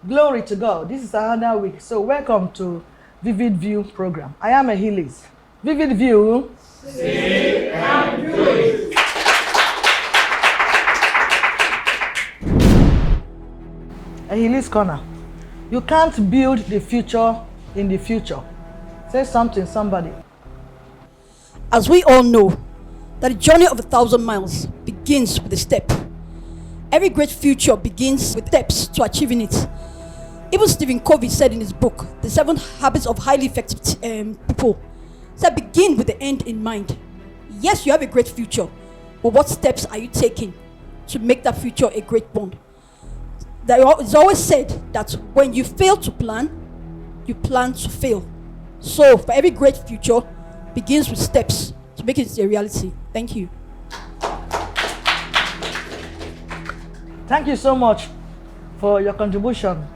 Glory to God. This is another week. So welcome to Vivid View program. I am Achilles. Vivid View. See and do it. Achilles Corner. You can't build the future in the future. Say something, somebody. As we all know, that the journey of 1,000 miles begins with a step. Every great future begins with steps to achieving it. Even Stephen Covey said in his book, The 7 Habits of Highly Effective People, said begin with the end in mind. Yes, you have a great future, but what steps are you taking to make that future a great one? It's always said that when you fail to plan, you plan to fail. So for every great future, begins with steps to make it a reality. Thank you. Thank you so much for your contribution.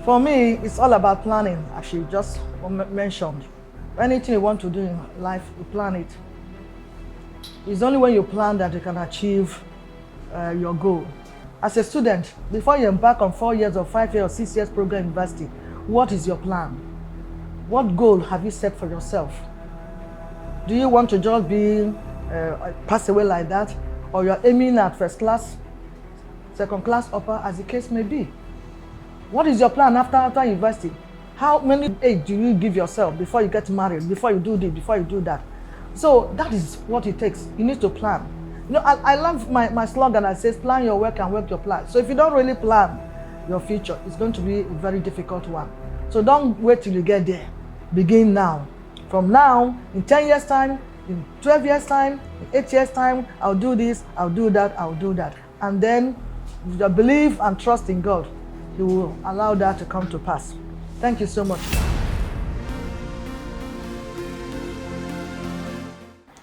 For me, it's all about planning, as you just mentioned. Anything you want to do in life, you plan it. It's only when you plan that you can achieve your goal. As a student, before you embark on 4 years or 5 years or 6 years program in university, what is your plan? What goal have you set for yourself? Do you want to just be pass away like that? Or you're aiming at first class, second class, upper, as the case may be? What is your plan after university? How many age do you give yourself before you get married, before you do this, before you do that? So that is what it takes. You need to plan. You know, I love my slogan that says, plan your work and work your plan. So if you don't really plan your future, it's going to be a very difficult one. So don't wait till you get there. Begin now. From now, in 10 years' time, in 12 years' time, in 8 years' time, I'll do this, I'll do that, I'll do that. And then, with your belief and trust in God, He will allow that to come to pass. Thank you so much.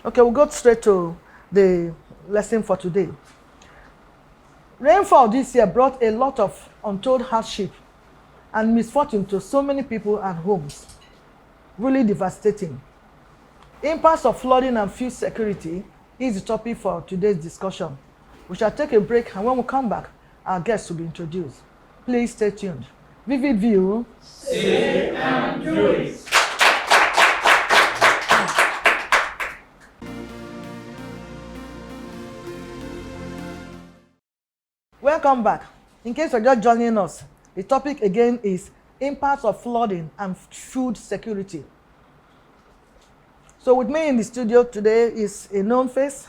Okay, we'll go straight to the lesson for today. Rainfall this year brought a lot of untold hardship and misfortune to so many people and homes. Really devastating. Impacts of flooding and food security is the topic for today's discussion. We shall take a break, and when we come back, our guests will be introduced. Please stay tuned. Vivid View. See and do it. Welcome back. In case you're just joining us, the topic again is impacts of flooding and food security. So with me in the studio today is a known face.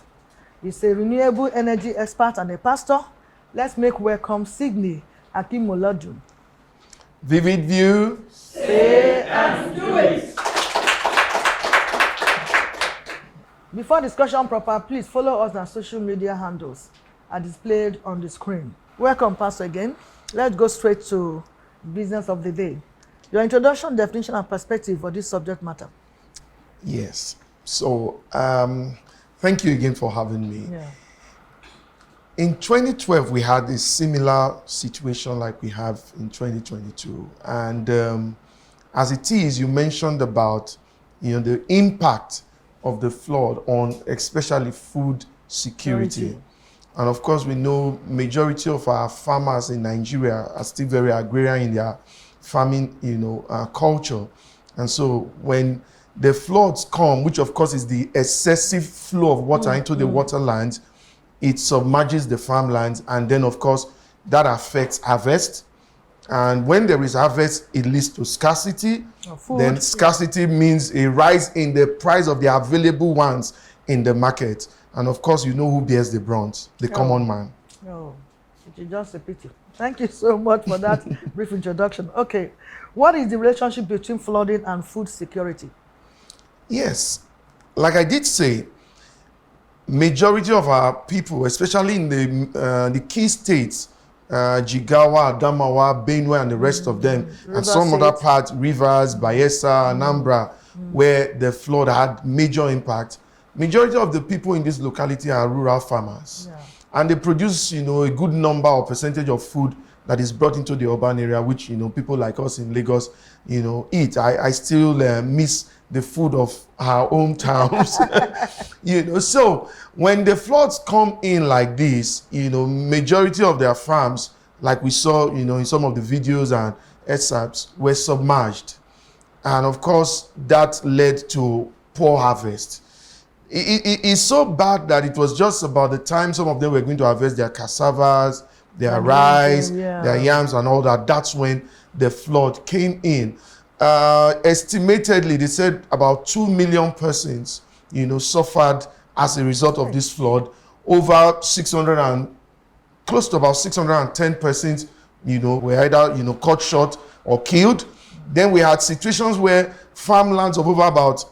He's a renewable energy expert and a pastor. Let's make welcome Sydney Akimolodun. Vivid View. Say and do it. Before discussion proper, please follow us on social media handles are displayed on the screen. Welcome, Pastor, again. Let's go straight to business of the day. Your introduction, definition, and perspective for this subject matter. Yes. So, thank you again for having me. Yeah. In 2012, we had a similar situation like we have in 2022. And as it is, you mentioned about, the impact of the flood on especially food security. And of course, we know majority of our farmers in Nigeria are still very agrarian in their farming, culture. And so when the floods come, which of course is the excessive flow of water into the waterlands, it submerges the farmlands, and then of course that affects harvest. And when there is harvest, it leads to scarcity. Then scarcity means a rise in the price of the available ones in the market. And of course, you know who bears the brunt, the common man. No, it is just a pity. Thank you so much for that brief introduction. Okay, what is the relationship between flooding and food security? Yes, like I did say, majority of our people, especially in the key states, Jigawa, Adamawa, Benue, and the rest of them, and some other parts, Rivers, Bayelsa, Anambra, where the flood had major impact. Majority of the people in this locality are rural farmers. Yeah. And they produce, a good number or percentage of food that is brought into the urban area, which, people like us in Lagos, eat. I still miss the food of our hometowns. So when the floods come in like this, majority of their farms, like we saw, in some of the videos and excerpts, were submerged. And of course, that led to poor harvest. It's so bad that it was just about the time some of them were going to harvest their cassavas, their rice, their yams and all that. That's when the flood came in. Estimatedly, they said about 2 million persons, suffered as a result of this flood. Over 600 and close to about 610 persons, were either, cut short or killed. Then we had situations where farmlands of over about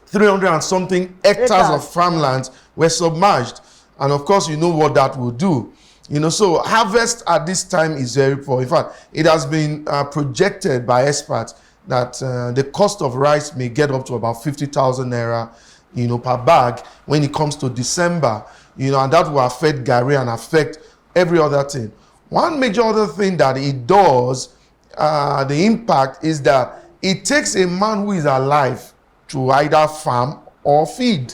300 and something hectares of farmlands were submerged. And of course, you know what that will do. So harvest at this time is very poor. In fact, it has been projected by experts that the cost of rice may get up to about 50,000 naira, per bag when it comes to December, and that will affect Gari and affect every other thing. One major other thing that it does, the impact is that it takes a man who is alive to either farm or feed.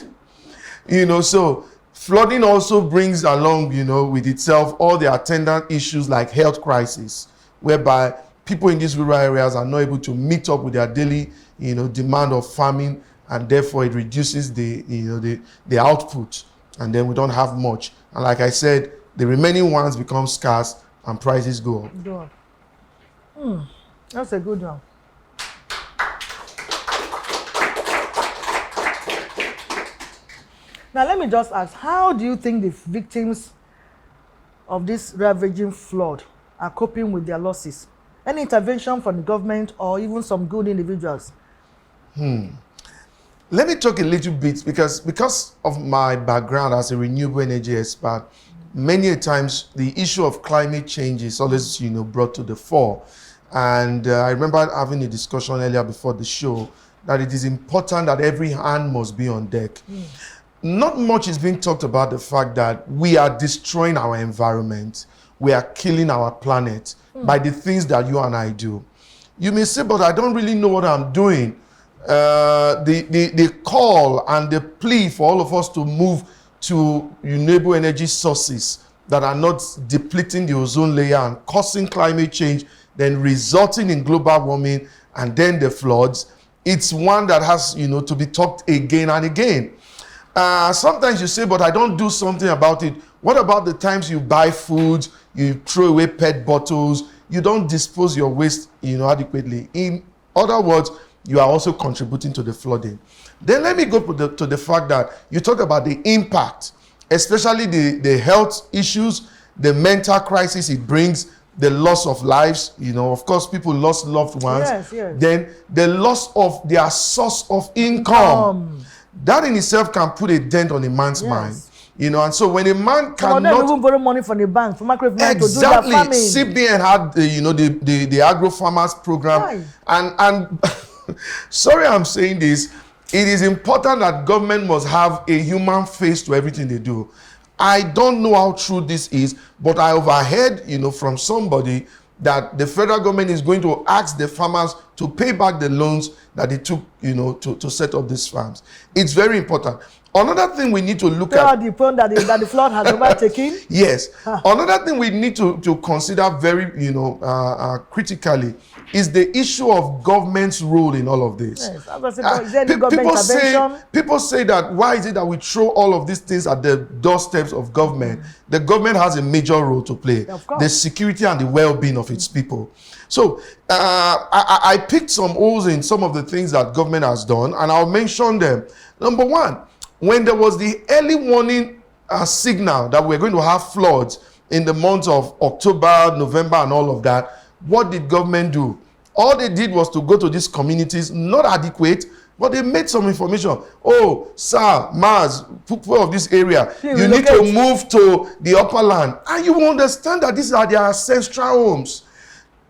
So flooding also brings along, with itself all the attendant issues like health crisis, whereby people in these rural areas are not able to meet up with their daily, demand of farming, and therefore it reduces the output, and then we don't have much. And like I said, the remaining ones become scarce and prices go up. That's a good one. Now, let me just ask, how do you think the victims of this ravaging flood are coping with their losses? Any intervention from the government or even some good individuals? Let me talk a little bit because of my background as a renewable energy expert. Many times the issue of climate change is always, brought to the fore. And I remember having a discussion earlier before the show that it is important that every hand must be on deck. Not much is being talked about the fact that we are destroying our environment. We are killing our planet by the things that you and I do. You may say, but I don't really know what I'm doing. The call and the plea for all of us to move to renewable energy sources that are not depleting the ozone layer and causing climate change, then resulting in global warming and then the floods, it's one that has, to be talked again and again. Sometimes you say, but I don't do something about it. What about the times you buy food, you throw away PET bottles, you don't dispose your waste, adequately? In other words, you are also contributing to the flooding. Then let me go to the fact that you talk about the impact, especially the health issues, the mental crisis it brings, the loss of lives. Of course, people lost loved ones. Yes. Then the loss of their source of income. That in itself can put a dent on a man's mind. And so when a man cannot even borrow money from the bank, from microfinance exactly, to do their farming. CBN had the agro farmers program, and sorry I'm saying this, it is important that government must have a human face to everything they do. I don't know how true this is, but I overheard, from somebody that the federal government is going to ask the farmers to pay back the loans that they took, to set up these farms. It's very important. Another thing we need to look at the point that the flood has overtaken. Yes. Another thing we need to consider very, critically is the issue of government's role in all of this. Yes. Is there any government intervention? People say that why is it that we throw all of these things at the doorsteps of government? The government has a major role to play. Of course. The security and the well-being of its people. So I picked some holes in some of the things that government has done, and I'll mention them. Number one, when there was the early warning signal that we're going to have floods in the months of October, November, and all of that, what did government do? All they did was to go to these communities, not adequate, but they made some information. Oh, sir, Mars, people of this area, you need to move to the upper land. And you will understand that these are their ancestral homes.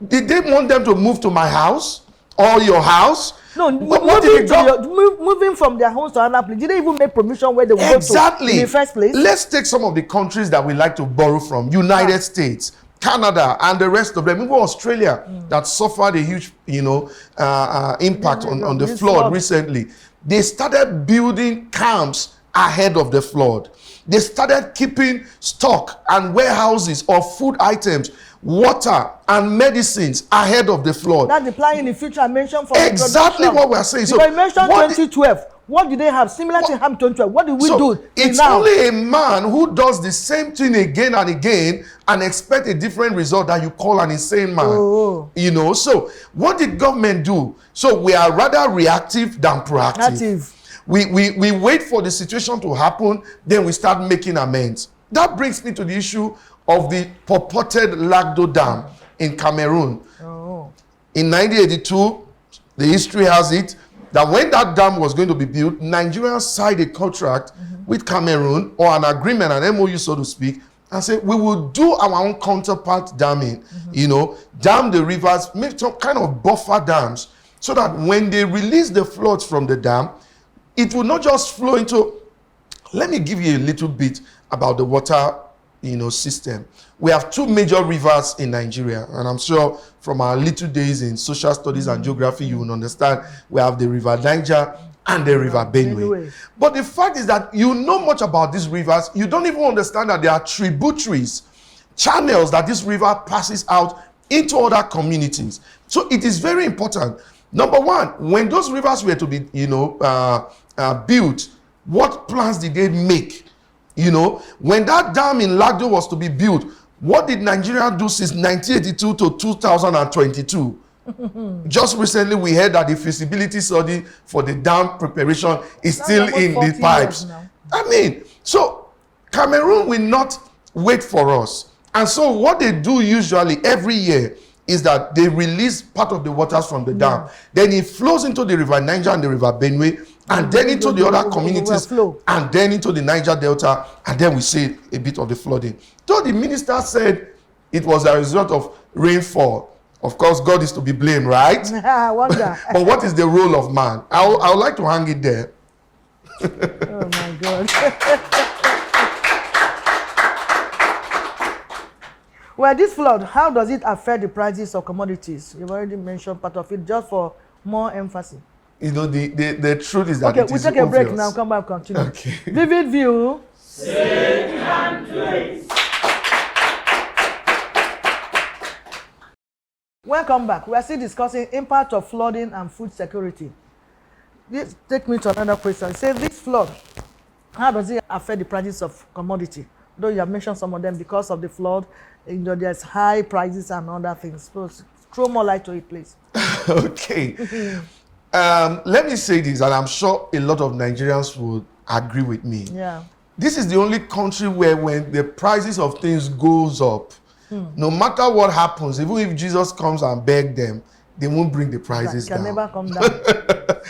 Did they want them to move to my house or your house? No, moving from their homes to another place. Did they even make permission where they would go to in the first place? Let's take some of the countries that we like to borrow from. United States, Canada, and the rest of them. Even Australia, that suffered a huge, impact on the flood recently. They started building camps ahead of the flood. They started keeping stock and warehouses of food items water and medicines ahead of the flood. That's the plan in the future I mentioned for Exactly what we're saying. So because you mentioned what 2012. What did they have? Similar thing happened 2012. What did we do? It's now? only a man who does the same thing again and again and expect a different result that you call an insane man. Oh. You know, so what did government do? So we are rather reactive than proactive. We wait for the situation to happen, then we start making amends. That brings me to the issue of the purported Lagdo Dam in Cameroon. Oh. In 1982, the history has it that when that dam was going to be built, Nigerians signed a contract with Cameroon, or an agreement, an MOU, so to speak, and said, we will do our own counterpart damming, you know, dam the rivers, make some kind of buffer dams, so that when they release the floods from the dam, it will not just flow into. Let me give you a little bit about the water, you know, system. We have two major rivers in Nigeria, and I'm sure from our little days in social studies and geography, you will understand. We have the River Niger and the River Benue. But the fact is that you know much about these rivers, you don't even understand that there are tributaries, channels that this river passes out into other communities. So it is very important. Number one, when those rivers were to be, you know, built, what plans did they make? You know, when that dam in Lagdo was to be built, what did Nigeria do since 1982 to 2022? Just recently, we heard that the feasibility study for the dam preparation is still in the pipes. I mean, so Cameroon will not wait for us. And so what they do usually every year is that they release part of the waters from the dam. Then it flows into the River Niger and the River Benue, and then into the other communities, and then into the Niger Delta, and then we see a bit of the flooding. Though the minister said it was a result of rainfall, of course, God is to be blamed, right? I wonder. But what is the role of man? I would like to hang it there. Oh my God. Well, this flood, how does it affect the prices of commodities? You've already mentioned part of it, just for more emphasis. You know, the truth is that okay, it we'll is take a break obvious. now. Come back, continue. Okay. Vivid View. Say and do it. Welcome back. We are still discussing impact of flooding and food security. This take me to another question. Say this flood, how does it affect the prices of commodity? Though you have mentioned some of them because of the flood, you know, there's high prices and other things. So throw more light to it, please. Okay. Let me say this, and I'm sure a lot of Nigerians would agree with me. Yeah. This is the only country where when the prices of things goes up, no matter what happens, even if Jesus comes and beg them, they won't bring the prices That can down. never come down.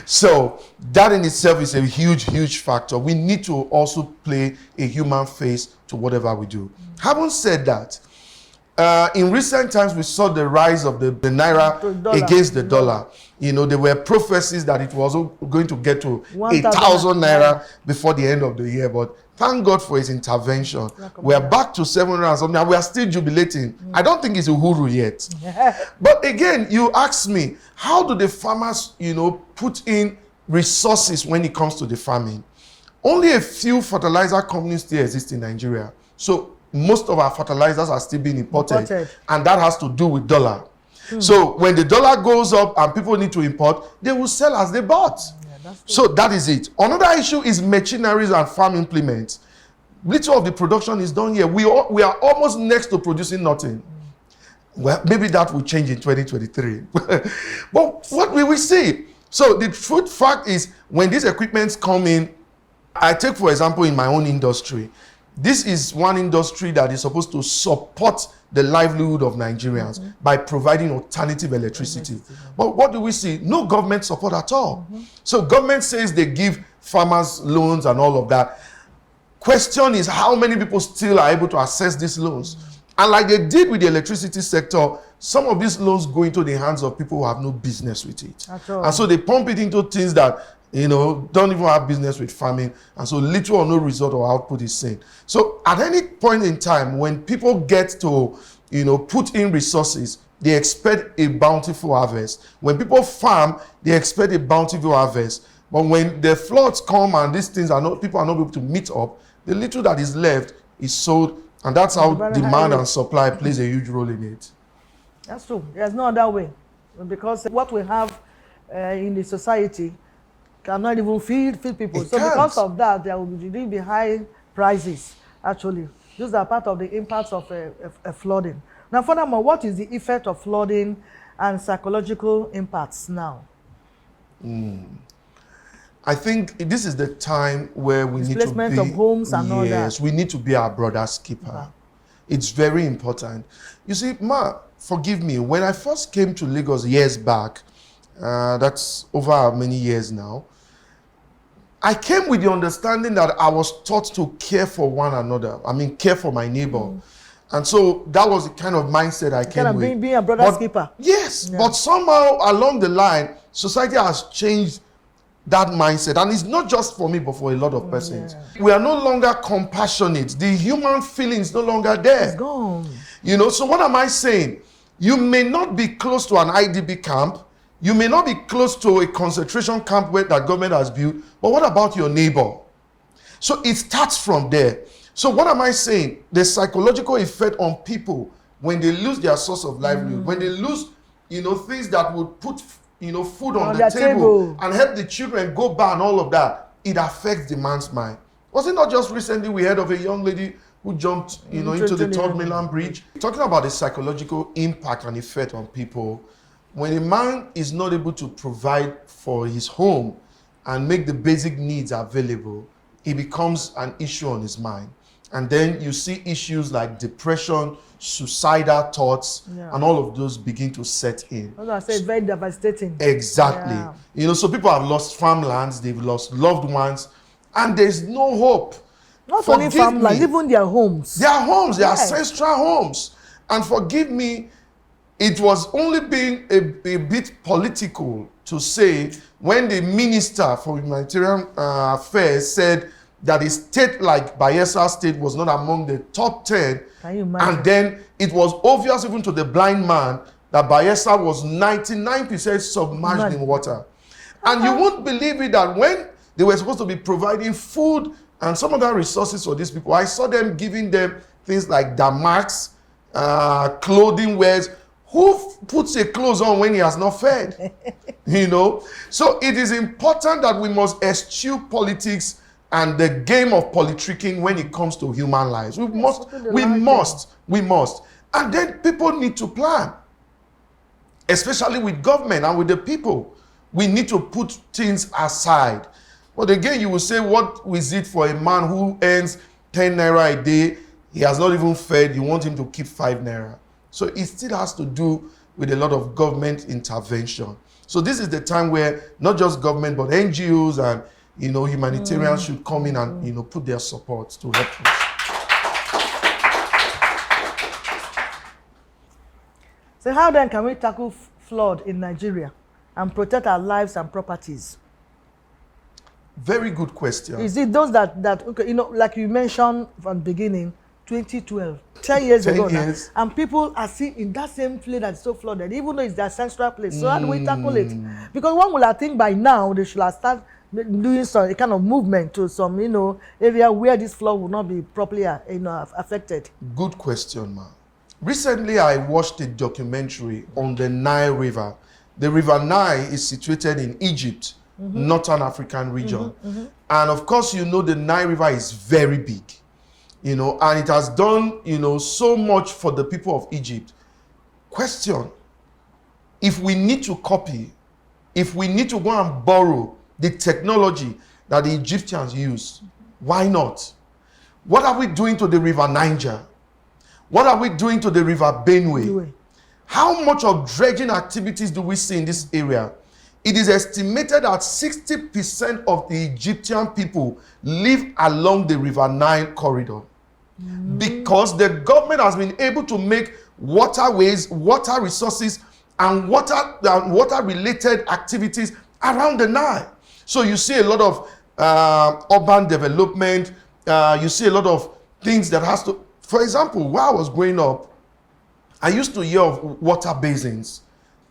So that in itself is a huge, huge factor. We need to also play a human face to whatever we do. Having said that, in recent times, we saw the rise of the naira against the dollar. You know, there were prophecies that it was going to get to 1,000 naira before the end of the year. But thank God for his intervention. We are back to 700 and something, and we are still jubilating. I don't think it's Uhuru yet. But again, you ask me, how do the farmers, you know, put in resources when it comes to the farming? Only a few fertilizer companies still exist in Nigeria. So most of our fertilizers are still being imported. And that has to do with dollar. So when the dollar goes up and people need to import, they will sell as they bought. So that is it. Another issue is machineries and farm implements. Little of the production is done here. We are almost next to producing nothing. Well, maybe that will change in 2023. But what will we see? So the truth fact is, when these equipments come in, I take, for example, in my own industry, this is one industry that is supposed to support the livelihood of Nigerians by providing alternative electricity. But what do we see? No government support at all. So government says they give farmers loans and all of that. Question is, how many people still are able to access these loans? And like they did with the electricity sector, some of these loans go into the hands of people who have no business with it. And so they pump it into things that, you know, don't even have business with farming, and so little or no result or output is seen. So at any point in time, when people get to, you know, put in resources, they expect a bountiful harvest. When people farm, they expect a bountiful harvest. But when the floods come and these things are not, people are not able to meet up, the little that is left is sold And that's how Very demand high and rate. supply plays a huge role in it. That's true. There's no other way. Because what we have in the society cannot even feed people. It So can't. because of that, there will be high prices, actually. These are part of the impacts of a flooding. Now, furthermore, what is the effect of flooding and psychological impacts now? I think this is the time where we need to be... Displacement of homes and all that. Yes, we need to be our brother's keeper. It's very important. You see, Ma, forgive me, when I first came to Lagos years back, that's over how many years now, I came with the understanding that I was taught to care for one another. I mean, care for my neighbor. And so that was the kind of mindset I came with. Being a brother's keeper. Yes, Yeah. but somehow along the line, society has changed that mindset. And it's not just for me, but for a lot of persons. We are no longer compassionate. The human feeling is no longer there. It's gone. You know, so what am I saying? You may not be close to an IDB camp. You may not be close to a concentration camp where that government has built. But what about your neighbor? So it starts from there. So what am I saying? The psychological effect on people when they lose their source of livelihood, when they lose, things that would put, food on the their table and help the children go by and all of that, it affects the man's mind. Was it not just recently we heard of a young lady who jumped, into the Third Mainland Bridge? Talking about the psychological impact and effect on people, when a man is not able to provide for his home and make the basic needs available, it becomes an issue on his mind. And then you see issues like depression, suicidal thoughts, and all of those begin to set in. That's why I say it's very devastating. Exactly. Yeah. So people have lost farmlands, they've lost loved ones, and there's no hope. Not only farmland, even their homes. Their homes, their Yes. ancestral homes. And forgive me, it was only being a bit political to say when the Minister for Humanitarian Affairs said that a state like Bayelsa State was not among the top 10. Can you imagine? And then it was obvious even to the blind man that Bayelsa was 99% submerged in water. And you won't believe it that when they were supposed to be providing food and some other resources for these people, I saw them giving them things like damask, clothing wears. Who puts a clothes on when he has not fed? So it is important that we must eschew politics and the game of politicking when it comes to human lives. We must. And then people need to plan, especially with government and with the people. We need to put things aside. But again, you will say, what is it for a man who earns 10 naira a day? He has not even fed. You want him to keep 5 naira. So it still has to do with a lot of government intervention. So this is the time where not just government, but NGOs and humanitarians should come in and put their support to help us. So how then can we tackle flood in Nigeria and protect our lives and properties? Very good question. Is it those that like you mentioned from the beginning, 2012, 10 years ago now, and people are still in that same place that's so flooded, even though it's their ancestral place. So how do we tackle it? Because one will think by now they should have started doing some kind of movement to some area where this flood will not be properly affected. Good question, ma. Recently I watched a documentary on the Nile River. The River Nile is situated in Egypt, Northern African region. And of course, the Nile River is very big, and it has done, so much for the people of Egypt. Question, if we need to copy, if we need to go and borrow the technology that the Egyptians use, why not? What are we doing to the River Niger? What are we doing to the River Benue? How much of dredging activities do we see in this area? It is estimated that 60% of the Egyptian people live along the River Nile corridor because the government has been able to make waterways, water resources, and water-related activities around the Nile. So you see a lot of urban development. You see a lot of things that has to... For example, while I was growing up, I used to hear of water basins,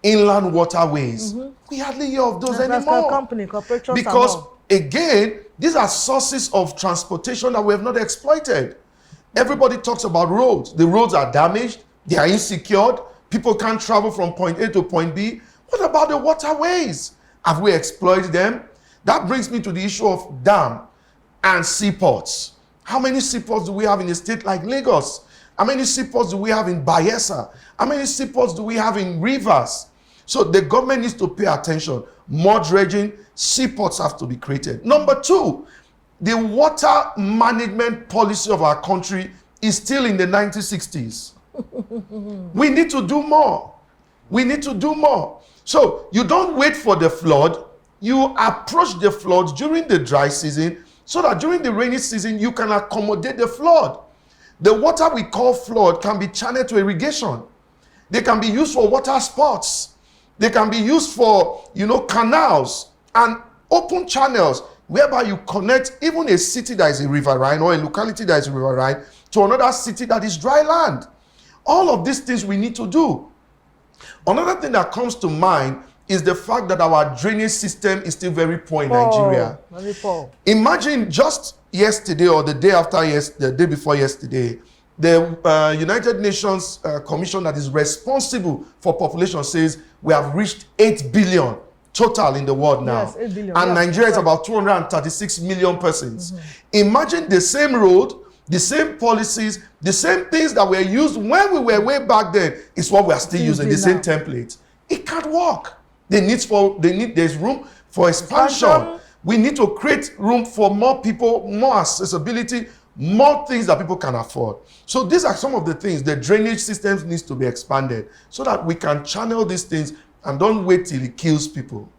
inland waterways. We hardly hear of those anymore. Corporations because, again, these are sources of transportation that we have not exploited. Everybody talks about roads. The roads are damaged. They are insecure. People can't travel from point A to point B. What about the waterways? Have we exploited them? That brings me to the issue of dam and seaports. How many seaports do we have in a state like Lagos? How many seaports do we have in Bayelsa? How many seaports do we have in rivers? So the government needs to pay attention. More dredging, seaports have to be created. Number two, the water management policy of our country is still in the 1960s. We need to do more. We need to do more. So you don't wait for the flood. You approach the floods during the dry season so that during the rainy season you can accommodate the flood. The water we call flood can be channeled to irrigation. They can be used for water sports. They can be used for, canals and open channels whereby you connect even a city that is a riverine or a locality that is a riverine to another city that is dry land. All of these things we need to do. Another thing that comes to mind is the fact that our drainage system is still very poor in Nigeria. Very poor. Imagine just yesterday or the day after the day before yesterday, the United Nations Commission that is responsible for population says we have reached 8 billion total in the world now. Yes, 8 billion. And Yes, Nigeria is right. about 236 million persons. Imagine the same road, the same policies, the same things that were used when we were way back then is what we are still using, the same template. It can't work. There's room for expansion. We need to create room for more people, more accessibility, more things that people can afford. So these are some of the things. The drainage systems needs to be expanded so that we can channel these things and don't wait till it kills people.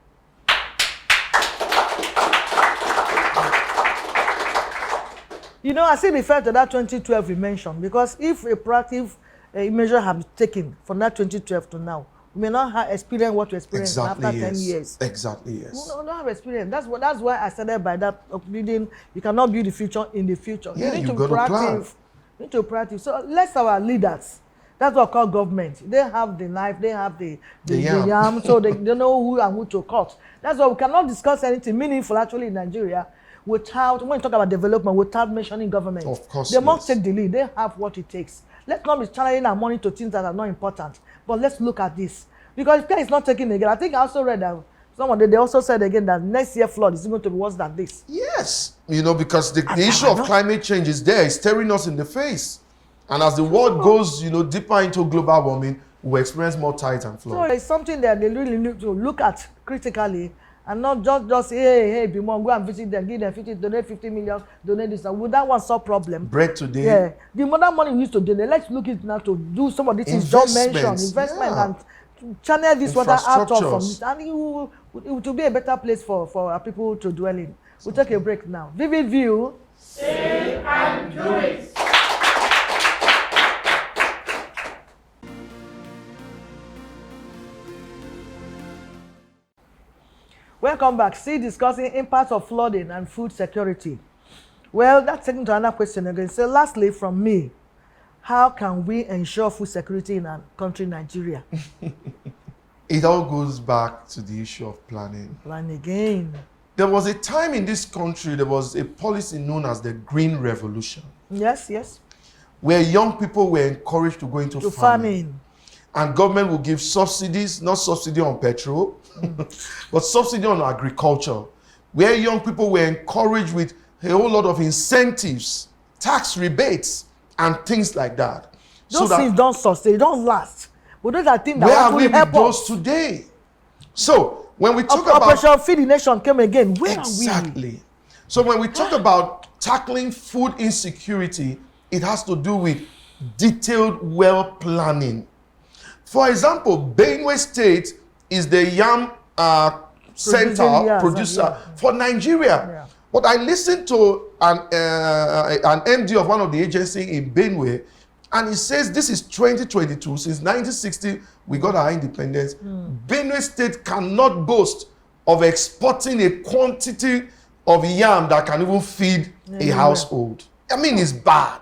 I see the effect of that 2012 we mentioned, because if a proactive measure had been taken from that 2012 to now, we may not have experienced what we experienced after 10 years. Exactly, yes. We don't have experience. That's why I started by that reading. You cannot build the future in the future. Yeah, you need you've to be got to plan. proactive. You need to be proactive. So let's our leaders. That's what I call government. They have the knife, they have the yam, so they know who and who to cut. That's why we cannot discuss anything meaningful actually in Nigeria without, when you talk about development, without mentioning government. Of course, they must yes. take the lead. They have what it takes. Let's not be channeling our money to things that are not important. But let's look at this. Because if care is not taken again, I think I also read that they also said again that next year flood is going to be worse than this. Yes, because the issue of climate change is there. It's staring us in the face. And as the world goes, deeper into global warming, we'll experience more tides and floods. So it's something that they really need to look at critically and not just hey, Bimon, go and visit them, give them 50, donate 50 million, donate this. Would that one solve problem? Bread today. Yeah. The more money we used to donate, let's look at now to do some of these things John mentioned, investment yeah. and channel this water out of from Infrastructures. it. And it will be a better place for our people to dwell in. We'll take a break now. Vivid View. Say and do it. Welcome back. Still discussing impact of flooding and food security. Well, that's taking to another question again. So lastly from me, how can we ensure food security in our country, Nigeria? It all goes back to the issue of planning. Plan again. There was a time in this country, there was a policy known as the Green Revolution, Yes. where young people were encouraged to go into To farming. farming. And government will give subsidies, not subsidy on petrol, but subsidy on agriculture, where young people were encouraged with a whole lot of incentives, tax rebates, and things like that. Those things don't sustain, they don't last. But those are things that where are actually we help with us. those today? So when we talk about Operation Feed the Nation came again. Where are we? exactly, so when we talk about tackling food insecurity, it has to do with detailed well planning. For example, Benue State is the yam producer for Nigeria. Yeah. But I listened to an MD of one of the agencies in Benue, and he says this is 2022. Since 1960, we got our independence. Benue State cannot boast of exporting a quantity of yam that can even feed a household. I mean, it's bad.